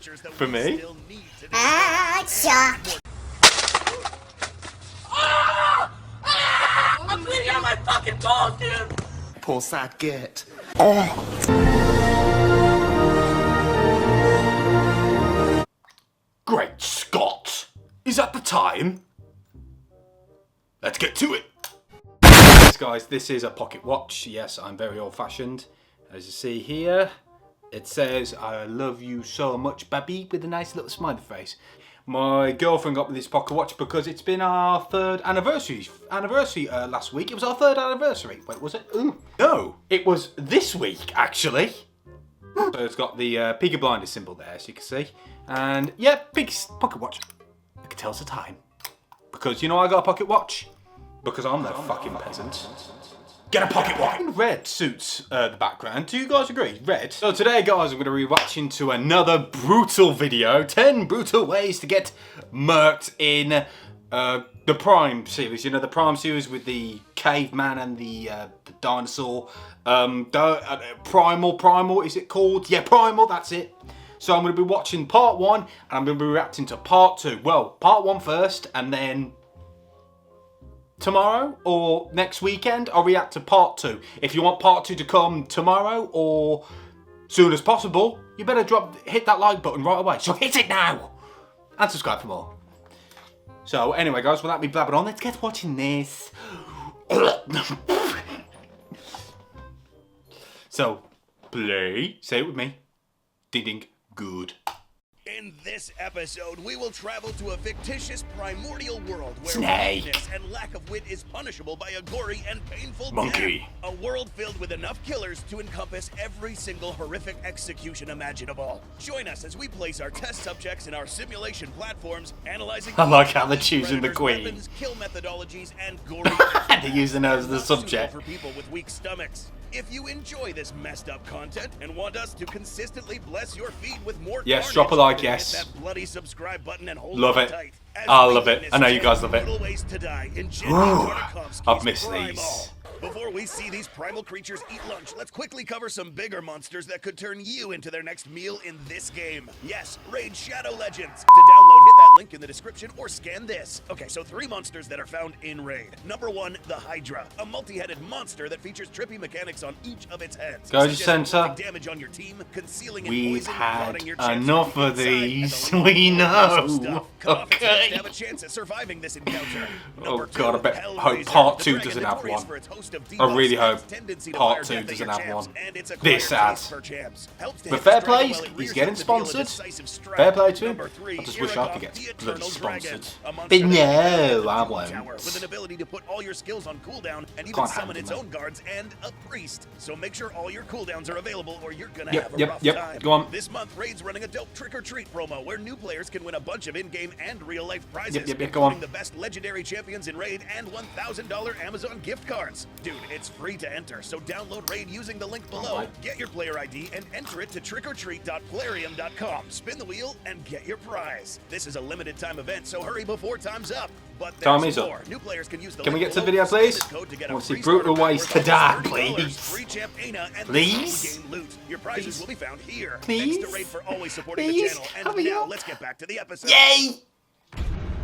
For me? Shock! I'm bleeding out my fucking balls, dude! Poor sad git. Great Scott! Is that the time? Let's get to it! Yes, guys, this is a pocket watch. Yes, I'm very old-fashioned. As you see here, it says, "I love you so much, baby," with a nice little smiley face. My girlfriend got me this pocket watch because it's been our third anniversary last week. It was our third anniversary. Wait, was it? Ooh, no, it was this week, actually. So it's got the Peaky Blinders symbol there, as you can see. And yeah, big pocket watch. I can tell us the time. Because you know I got a pocket watch? Because I'm no fucking peasant. Get a pocket watch! Red suits the background. Do you guys agree? Red. So today, guys, I'm going to be reacting to another brutal video. 10 brutal ways to get murked in the Prime series. You know, the Prime series with the caveman and the dinosaur. Primal, is it called? Yeah, Primal, that's it. So I'm going to be watching part 1 and I'm going to be reacting to part 2. Well, part 1 first and then tomorrow or next weekend I'll react to part 2. If you want part 2 to come tomorrow or soon as possible, you better hit that like button right away. So hit it now! And subscribe for more. So anyway, guys, without me blabbing on, let's get watching this. So, play. Say it with me. Ding ding. Good. In this episode, we will travel to a fictitious primordial world where Snake. weakness and lack of wit is punishable by a gory and painful Monkey. death. A world filled with enough killers to encompass every single horrific execution imaginable. Join us as we place our test subjects in our simulation platforms, analyzing I like how they're choosing the predators, queen. weapons, kill methodologies, and gory They're using her as the not suitable subject. for people with weak stomachs. If you enjoy this messed up content and want us to consistently bless your feed with more Yes, carnage, drop a like, then yes. hit that bloody subscribe button and hold Love on it. tight as I we love it. witness I know you 10 guys love it. brutal ways to die in Genndy Ooh, Tartatovsky's I've missed Primal. these. Before we see these primal creatures eat lunch, let's quickly cover some bigger monsters that could turn you into their next meal in this game. Yes, Raid Shadow Legends. To download, hit that link in the description or scan this. Okay, so 3 monsters that are found in Raid. Number 1, the Hydra, a multi-headed monster that features trippy mechanics on each of its heads. Go to such as center. inflicting damage on your team, concealing and We've poison, had rotting your chest enough from of the inside, and these. the We know. stuff. Cut off its head Okay. to have a chance at surviving this encounter. Oh Number god, I 2, bet hope Hellraiser, part the 2 dragon doesn't have notorious one. for its host of I really debuffs, hope its tendency to part fire 2 death at doesn't your have champs, one. and its This acquired ad. taste for champs. Helps to But hit fair the dragon play, while it he's rears getting up to deal a sponsored. decisive strike. Fair play to him. Number 3, I just wish I could Irrigoth, get the bloody Eternal Dragon, sponsored. a monster But that no, I Doom won't. Tower, with an ability to put all your skills on cooldown and even Can't summon handle its that. own guards and a priest. So make sure all your cooldowns are available or you're gonna Yep, have a yep, rough yep. time. Go on. This month, Raid's running a dope trick-or-treat promo where new players can win a bunch of in-game and real-life prizes, Yep, go on. including the best legendary champions in Raid and $1,000 Amazon gift cards. Dude, it's free to enter, so download Raid using the link below. Alright. Get your player ID and enter it to trickortreat.plarium.com. Spin the wheel and get your prize. This is a limited time event, so hurry before time's up. But Time there's is up. more. New players can use the Can we link get to below. video, Scan please? this code to get I a want to see free brutal starter ways pack to worth die, $30, please. free champ Ana, and Please? game loot. Your prizes Please? will be found here. Please? Thanks to Raid for always supporting Please? the channel. Hurry And now up. let's get back to the episode. Yay!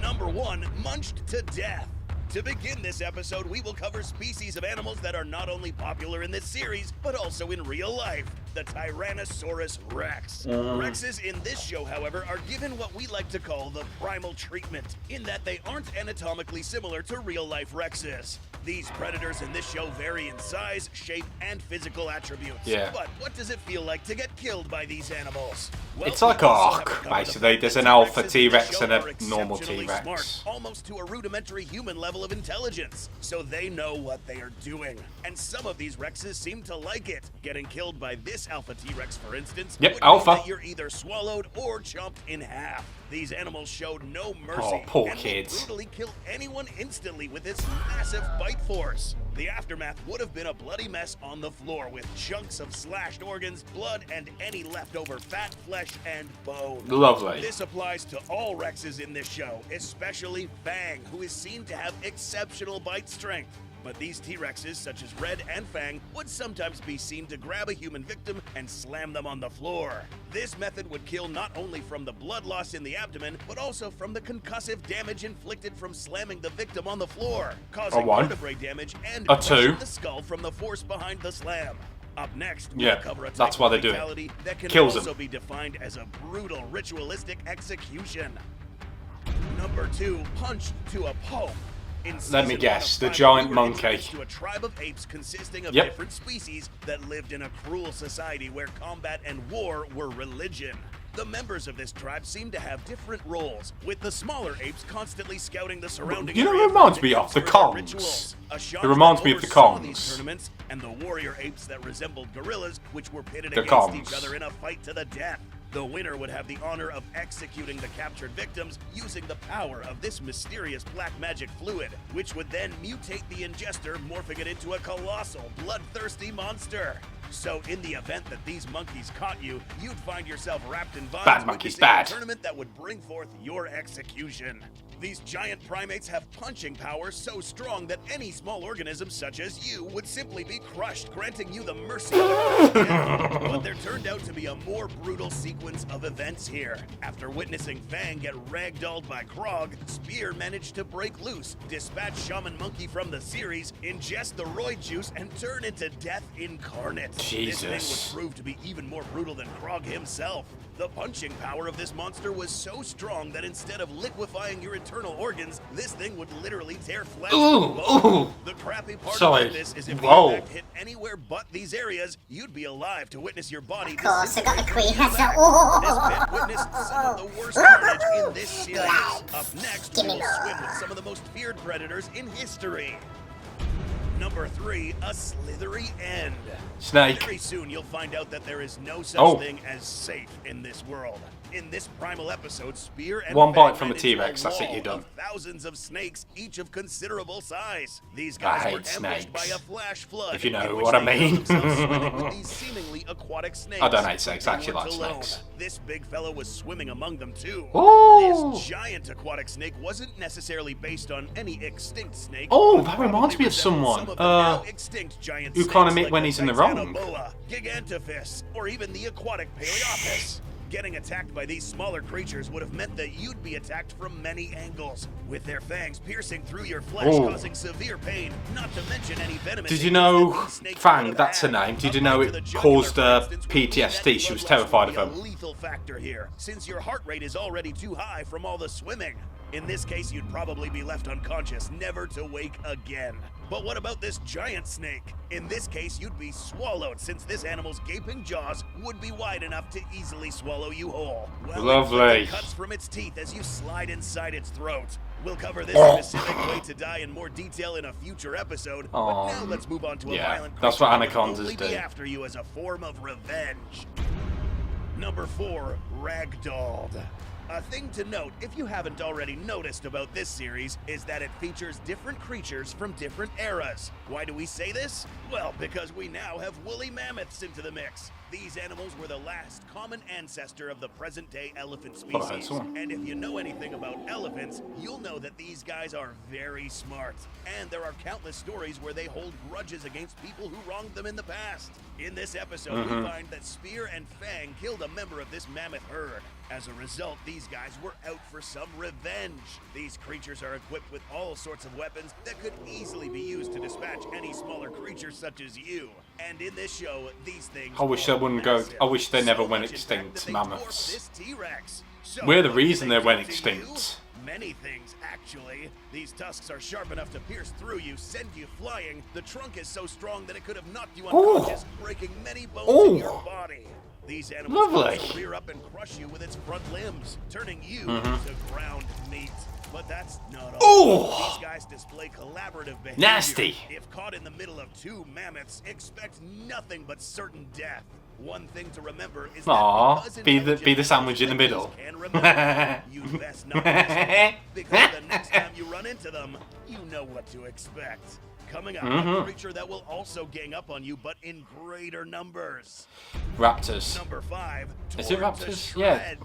Number 1, Munched to death. To begin this episode, we will cover species of animals that are not only popular in this series, but also in real life. The Tyrannosaurus Rex. Rexes in this show, however, are given what we like to call the primal treatment, in that they aren't anatomically similar to real-life Rexes. These predators in this show vary in size, shape, and physical attributes. Yeah. But what does it feel like to get killed by these animals? Well, It's like we also have Ark, it covered basically. the There's fact an that alpha Rexes in this T-Rex show and a are normal exceptionally T-Rex. smart, almost to a rudimentary human level of intelligence, so they know what they are doing. And some of these Rexes seem to like it. Getting killed by this alpha T-Rex, for instance, Yep, would alpha. mean that you're either swallowed or chomped in half. These animals showed no mercy Oh, poor and will kids. brutally kill anyone instantly with its massive bite force. The aftermath would have been a bloody mess on the floor with chunks of slashed organs, blood, and any leftover fat, flesh, and bone. Lovely. This applies to all Rexes in this show, especially Fang, who is seen to have exceptional bite strength. But these T-Rexes, such as Red and Fang, would sometimes be seen to grab a human victim and slam them on the floor. This method would kill not only from the blood loss in the abdomen, but also from the concussive damage inflicted from slamming the victim on the floor, causing vertebrae damage and crushing the skull from the force behind the slam. Up next, we'll cover a type of fatality that can also be defined as a brutal ritualistic execution. Number 2, punched to a pulp. Let me guess, the giant monkey. To a tribe of apes consisting of different species that lived in a cruel society where combat and war were religion. The members of this tribe seem to have different roles, with the smaller apes constantly scouting the surrounding area. You know, it reminds me of the Kongs. It reminds me of the Kongs. And the warrior apes that resembled gorillas, which were pitted against each other in a fight to the death. The winner would have the honor of executing the captured victims using the power of this mysterious black magic fluid, which would then mutate the ingester, morphing it into a colossal, bloodthirsty monster. So in the event that these monkeys caught you, you'd find yourself wrapped in vines witnessing a tournament that would bring forth your execution. These giant primates have punching power so strong that any small organism such as you would simply be crushed, granting you the mercy of a death. But there turned out to be a more brutal sequence of events here. After witnessing Fang get ragdolled by Krog, Spear managed to break loose, dispatch Shaman Monkey from the series, ingest the roid juice, and turn into death incarnate. Jesus. This thing would prove to be even more brutal than Krog himself. The punching power of this monster was so strong that instead of liquefying your internal organs, this thing would literally tear flesh from bone. The crappy part about this is if the impact hit anywhere but these areas, you'd be alive to witness your body. Of course, I got the queen. This pit witnessed some of the worst carnage in this series. Up next, we will swim with some of the most feared predators in history. Number 3, a slithery end. Snake. Very soon you'll find out that there is no such thing as safe in this world. In this Primal episode, Spear and one bite Fang from a T-Rex, that's it, you're done. Thousands of snakes, each of considerable size. These guys were ambushed by a flash flood, if you know what I mean. with these seemingly aquatic snakes. I don't hate snakes, I actually like snakes. This big fella was swimming among them too. Ooh. This giant aquatic snake wasn't necessarily based on any extinct snake. Oh, that reminds me of someone. Who can't admit when he's in the wrong. Gigantophis, or even the aquatic Paleophis. Getting attacked by these smaller creatures would have meant that you'd be attacked from many angles, with their fangs piercing through your flesh, causing severe pain, not to mention any venomous. Did you know, Fang, that's her name, did you know it caused PTSD? She was terrified of him. Lethal factor here, since your heart rate is already too high from all the swimming. In this case, you'd probably be left unconscious, never to wake again. But what about this giant snake? In this case, you'd be swallowed, since this animal's gaping jaws would be wide enough to easily swallow you whole. Well, lovely. Cuts from its teeth as you slide inside its throat. We'll cover this specific way to die in more detail in a future episode. But now let's move on to a violent creature that's what that will anacondas only do. be after you as a form of revenge. Number 4, Ragdolled. A thing to note, if you haven't already noticed about this series, is that it features different creatures from different eras. Why do we say this? Well, because we now have woolly mammoths into the mix. These animals were the last common ancestor of the present-day elephant species. And if you know anything about elephants, you'll know that these guys are very smart. And there are countless stories where they hold grudges against people who wronged them in the past. In this episode, we find that Spear and Fang killed a member of this mammoth herd. As a result, these guys were out for some revenge. These creatures are equipped with all sorts of weapons that could easily be used to dispatch any smaller creature such as you. And in this show, these things I wish they wouldn't go. I wish they never went extinct, mammoths. We're the reason they went extinct. Many things, actually. These tusks are sharp enough to pierce through you, send you flying. The trunk is so strong that it could have knocked you unconscious, breaking many bones in your body. These animals also rear up and crush you with its front limbs, turning you to ground meat. But that's not all. These guys display collaborative behavior. Nasty. If caught in the middle of 2 mammoths, expect nothing but certain death. One thing to remember is that be the sandwich in the middle. You best not miss because the next time you run into them, you know what to expect. Coming up, a creature that will also gang up on you, but in greater numbers. Raptors. Number 5. Is it Raptors? Yeah.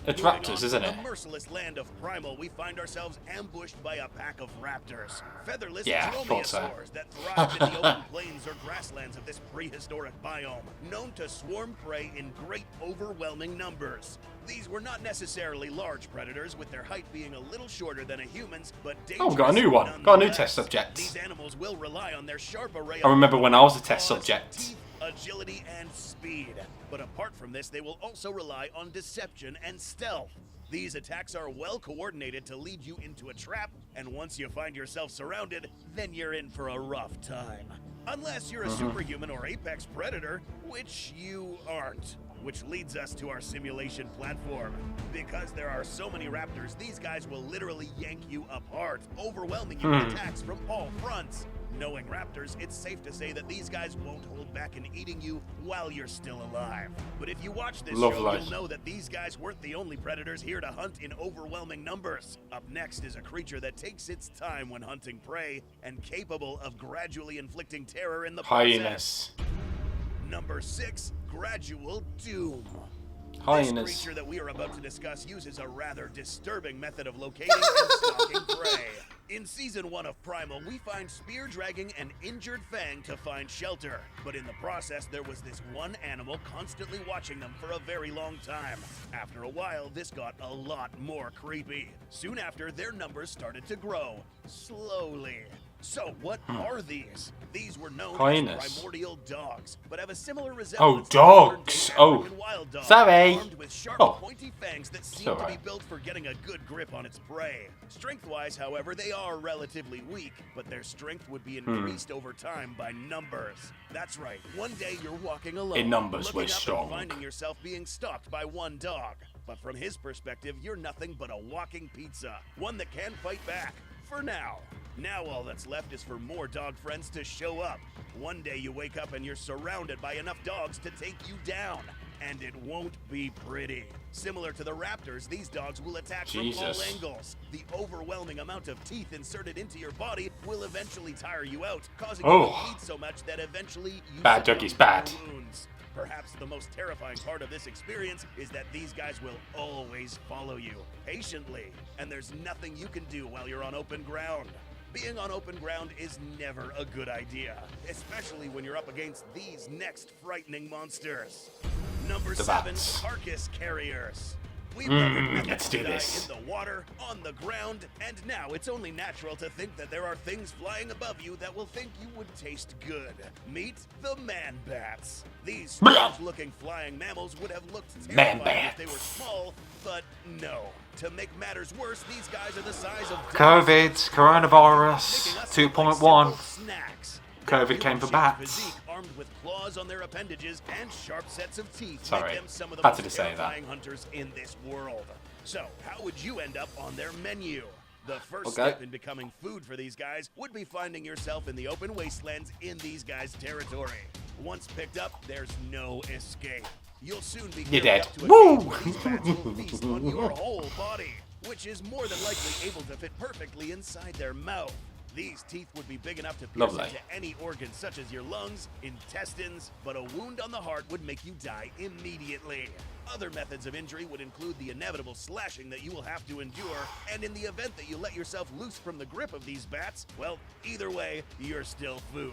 It's Moving Raptors, on, isn't it? The merciless land of Primal, we find ourselves ambushed by a pack of raptors. Featherless Yeah, thought so. dromaeosaurs that thrive in the open plains or grasslands of this prehistoric biome, known to swarm prey in great overwhelming numbers. These were not necessarily large predators, with their height being a little shorter than a human's, but dangerous. Oh, we got a new one. Got a new nonetheless. test subject. These animals will rely on their sharp array I remember of when I was a test claws, subject. teeth, agility, and speed. But apart from this, they will also rely on deception and stealth. These attacks are well coordinated to lead you into a trap, and once you find yourself surrounded, then you're in for a rough time. Unless you're a superhuman or apex predator, which you aren't. Which leads us to our simulation platform. Because there are so many raptors, these guys will literally yank you apart, overwhelming you with attacks from all fronts. Knowing raptors, it's safe to say that these guys won't hold back in eating you while you're still alive. But if you watch this show, you'll know that these guys weren't the only predators here to hunt in overwhelming numbers. Up next is a creature that takes its time when hunting prey and capable of gradually inflicting terror in the process. Hyenas. Number 6, Gradual Doom. Hyenas. This creature that we are about to discuss uses a rather disturbing method of locating and stalking prey. In Season 1 of Primal, we find spear dragging an injured Fang to find shelter. But in the process, there was this one animal constantly watching them for a very long time. After a while, this got a lot more creepy. Soon after, their numbers started to grow. Slowly. So, what are these? These were known Hyenas. as primordial dogs, but have a similar resemblance to dogs. African wild dogs, Sorry. armed with sharp, pointy fangs that seem to be alright. built for getting a good grip on its prey. Strength-wise, however, they are relatively weak, but their strength would be increased over time by numbers. That's right. One day you're walking alone, In numbers, looking we're up strong. and finding yourself being stalked by one dog. But from his perspective, you're nothing but a walking pizza, one that can fight back. For now. Now all that's left is for more dog friends to show up. One day you wake up and you're surrounded by enough dogs to take you down. And it won't be pretty. Similar to the raptors, these dogs will attack from all angles. The overwhelming amount of teeth inserted into your body will eventually tire you out, causing you to bleed so much that eventually you Bad succumb doggies, to bad. your wounds. Perhaps the most terrifying part of this experience is that these guys will always follow you, patiently, and there's nothing you can do while you're on open ground. Being on open ground is never a good idea, especially when you're up against these next frightening monsters. Number 7, bats. Carcass Carriers. We've covered methods let's to do die this. in the water, on the ground, and now it's only natural to think that there are things flying above you that will think you would taste good. Meet the man bats. These strange-looking flying mammals would have looked terrifying if they were small, but no. To make matters worse, these guys are the size of COVID, coronavirus, making us 2.1. like simple snacks. COVID came for Human-shaped bats. physique, armed with claws on their appendages and sharp sets of teeth, Sorry, make them some of the had to most say that. terrifying hunters in this world. So, how would you end up on their menu? The first step in becoming food for these guys would be finding yourself in the open wastelands in these guys' territory. Once picked up, there's no escape. You'll soon be You're carried dead. up to a Woo! cage where these bats will feast on your whole body, which is more than likely able to fit perfectly inside their mouth. These teeth would be big enough to pierce into any organ such as your lungs, intestines, but a wound on the heart would make you die immediately. Other methods of injury would include the inevitable slashing that you will have to endure, and in the event that you let yourself loose from the grip of these bats, well, either way, you're still food.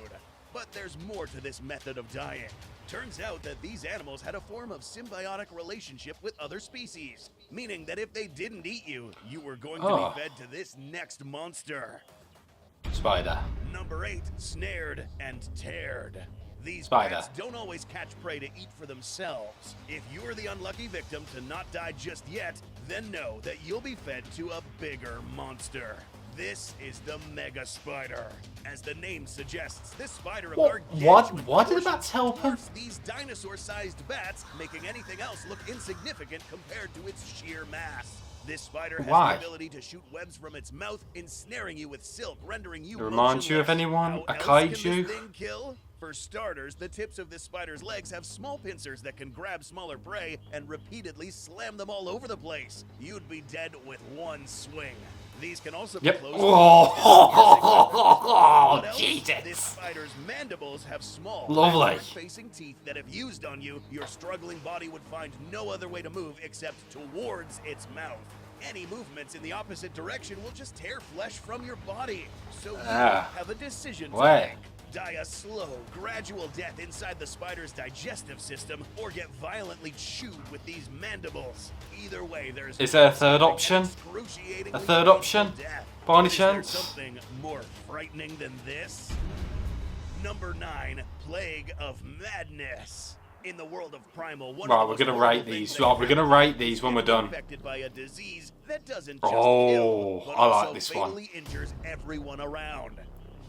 But there's more to this method of dying. Turns out that these animals had a form of symbiotic relationship with other species, meaning that if they didn't eat you, you were going to be fed to this next monster. Spider. Number 8, Snared and Teared. These Spider. bats don't always catch prey to eat for themselves. If you're the unlucky victim to not die just yet, then know that you'll be fed to a bigger monster. This is the Mega Spider. As the name suggests, this spider of gargantuan What did the bats help him? dwarfs these dinosaur-sized bats, making anything else look insignificant compared to its sheer mass. This spider has the ability to shoot webs from its mouth, ensnaring you with silk, rendering you It reminds you of motionless. anyone? How A else can this kaiju? thing kill? For starters, the tips of this spider's legs have small pincers that can grab smaller prey and repeatedly slam them all over the place. You'd be dead with one swing. These can also be closed. Oh, Jesus. This spider's mandibles have small, lovely facing teeth that if used on you, your struggling body would find no other way to move except towards its mouth. Any movements in the opposite direction will just tear flesh from your body. So you have a decision to make. Die a slow, gradual death inside the spider's digestive system, or get violently chewed with these mandibles. Either way, there's... Is there a third option? A third option? By any chance? Something more frightening than this? Number 9, Plague of Madness. In the world of Primal, right, we're gonna rate these. Right, we're gonna rate these when we're done. By a disease that doesn't just kill, but I like also this one. Fatally injures everyone around.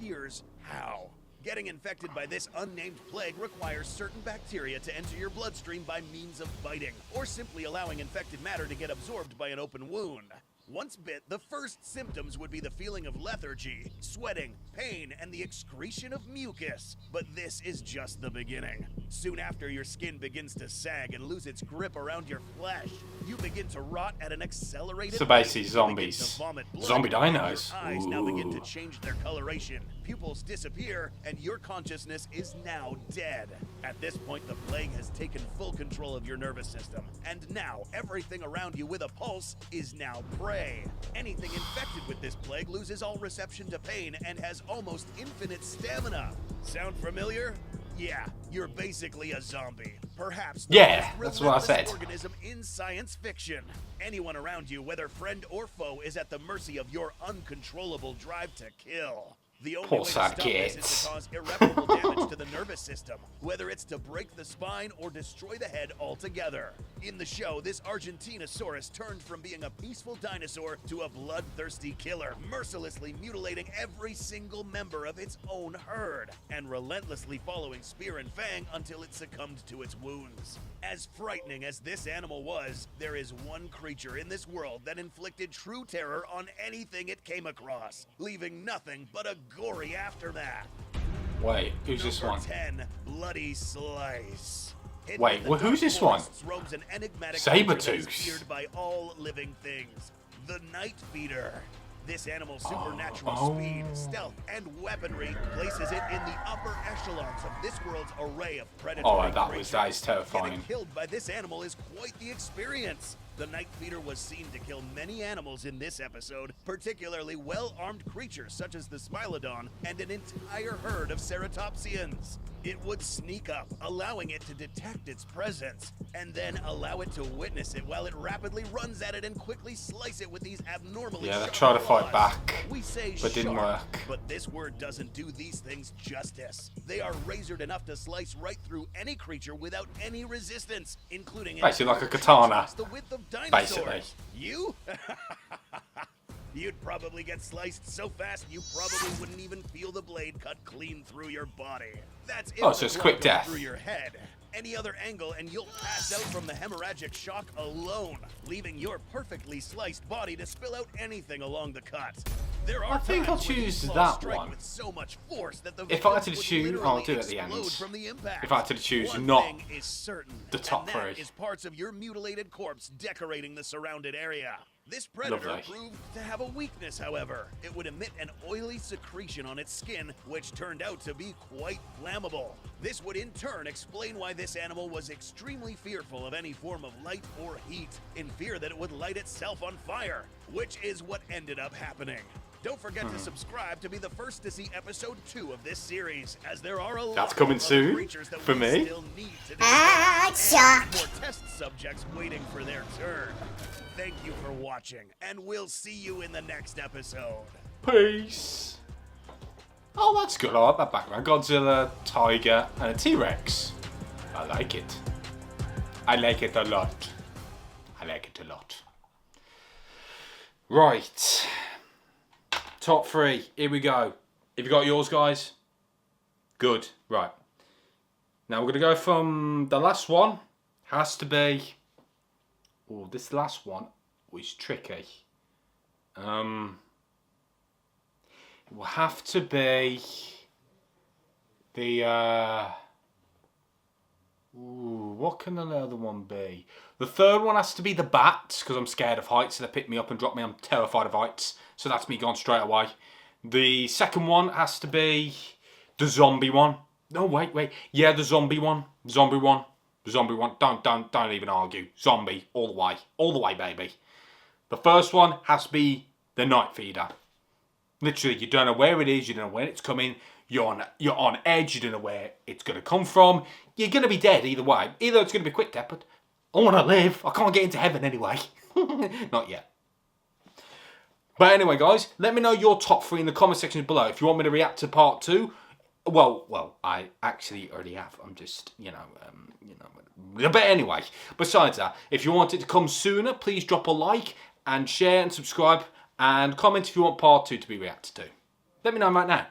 Here's how. Getting infected by this unnamed plague requires certain bacteria to enter your bloodstream by means of biting, or simply allowing infected matter to get absorbed by an open wound. Once bit, the first symptoms would be the feeling of lethargy, sweating, pain, and the excretion of mucus. But this is just the beginning. Soon after, your skin begins to sag and lose its grip around your flesh. You begin to rot at an accelerated rate. So basically zombies. Zombie dinos. Your eyes now begin to change their coloration. Pupils disappear, and your consciousness is now dead. At this point, the plague has taken full control of your nervous system. And now, everything around you with a pulse is now prey. Anything infected with this plague loses all reception to pain and has almost infinite stamina. Sound familiar? Yeah, you're basically a zombie. Perhaps the that's what I said. Organism in science fiction. Anyone around you, whether friend or foe, is at the mercy of your uncontrollable drive to kill. The only way to stop this is to cause irreparable damage to the nervous system, whether it's to break the spine or destroy the head altogether. In the show, this Argentinosaurus turned from being a peaceful dinosaur to a bloodthirsty killer, mercilessly mutilating every single member of its own herd, and relentlessly following spear and fang until it succumbed to its wounds. As frightening as this animal was, there is one creature in this world that inflicted true terror on anything it came across, leaving nothing but a gory aftermath. Wait, who's this one? 10, Bloody Slice. Wait, well, who's this one? Sabertooth. Feared by all living things. The Night Feeder. This animal's supernatural speed, stealth, and weaponry places it in the upper echelons of this world's array of predatory creatures. That is terrifying. Getting killed by this animal is quite the experience. The Night Feeder was seen to kill many animals in this episode, particularly well-armed creatures such as the Smilodon and an entire herd of ceratopsians. It would sneak up, allowing it to detect its presence, and then allow it to witness it while it rapidly runs at it and quickly slice it with these abnormally sharp they try to fight claws. back, We say but didn't work. But this word doesn't do these things justice. They are razored enough to slice right through any creature without any resistance, including basically like a katana. the width of dinosaurs. Basically. You? You'd probably get sliced so fast you probably wouldn't even feel the blade cut clean through your body. That's it. So it's quick death. Through your head. Any other angle and you'll pass out from the hemorrhagic shock alone, leaving your perfectly sliced body to spill out anything along the cut. There are I think I'll choose that one. With so much force that the if I had to choose, I'll do it at the end. from the impact. If I had to choose, one not thing is certain, the top and that three. is parts of your mutilated corpse decorating the surrounded area. This predator proved to have a weakness, however. It would emit an oily secretion on its skin, which turned out to be quite flammable. This would in turn explain why this animal was extremely fearful of any form of light or heat, in fear that it would light itself on fire, which is what ended up happening. Don't forget to subscribe to be the first to see episode 2 of this series, as there are a lot coming of soon creatures that for we me. still need to discuss, and more test subjects waiting for their turn. Thank you for watching, and we'll see you in the next episode. Peace. Oh, that's good. I like that background. Godzilla, tiger, and a T-Rex. I like it. I like it a lot. I like it a lot. Right. Top 3. Here we go. Have you got yours, guys? Good. Right. Now we're going to go from the last one. Has to be... Oh, this last one was tricky. It will have to be What can the other one be? The third one has to be the bats, because I'm scared of heights, so they pick me up and drop me. I'm terrified of heights, so that's me gone straight away. The second one has to be the zombie one. No, wait. Yeah, the zombie one. Zombie one. Don't even argue. Zombie, all the way, baby. The first one has to be the night feeder. Literally, you don't know where it is, you don't know when it's coming. You're on edge, you don't know where it's going to come from. You're going to be dead either way. Either it's going to be a quick death, but I want to live. I can't get into heaven anyway. Not yet. But anyway, guys, let me know your top 3 in the comment section below. If you want me to react to part 2, well, I actually already have. I'm just, But anyway, besides that, if you want it to come sooner, please drop a like and share and subscribe and comment if you want part 2 to be reacted to. Let me know right now.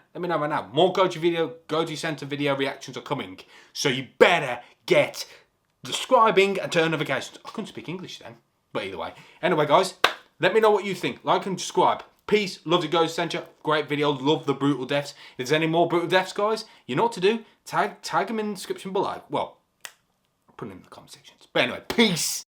More Goji Center video reactions are coming. So you better get subscribing and turn notifications. I couldn't speak English then. But either way. Anyway, guys, let me know what you think. Like and subscribe. Peace. Love the Goji Center. Great video. Love the brutal deaths. If there's any more brutal deaths, guys, you know what to do. Tag them in the description below. Well, put them in the comment sections. But anyway, peace.